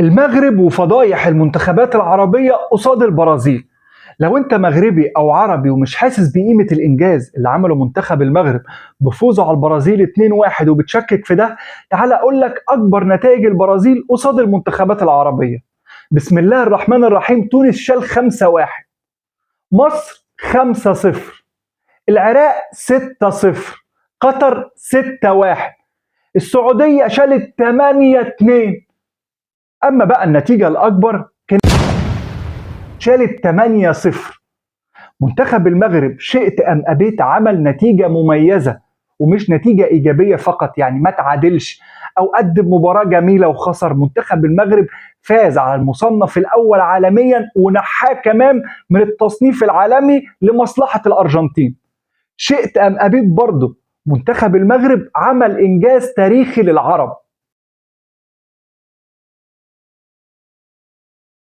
المغرب وفضايح المنتخبات العربية قصاد البرازيل. لو انت مغربي او عربي ومش حاسس بقيمة الانجاز اللي عمله منتخب المغرب بفوزه على البرازيل 2-1 وبتشكك في ده، تعال اقول لك اكبر نتائج البرازيل قصاد المنتخبات العربية. بسم الله الرحمن الرحيم: تونس شال 5-1، مصر 5-0، العراق 6-0، قطر 6-1، السعودية شالت 8-2. اما بقى النتيجة الاكبر شالت 8-0. منتخب المغرب شئت أم أبيت عمل نتيجة مميزة، ومش نتيجة إيجابية فقط، يعني ما تعادلش أو قدم مباراة جميلة وخسر. منتخب المغرب فاز على المصنف الأول عالميا ونحاه كمان من التصنيف العالمي لمصلحة الأرجنتين. شئت أم أبيت برضه منتخب المغرب عمل إنجاز تاريخي للعرب،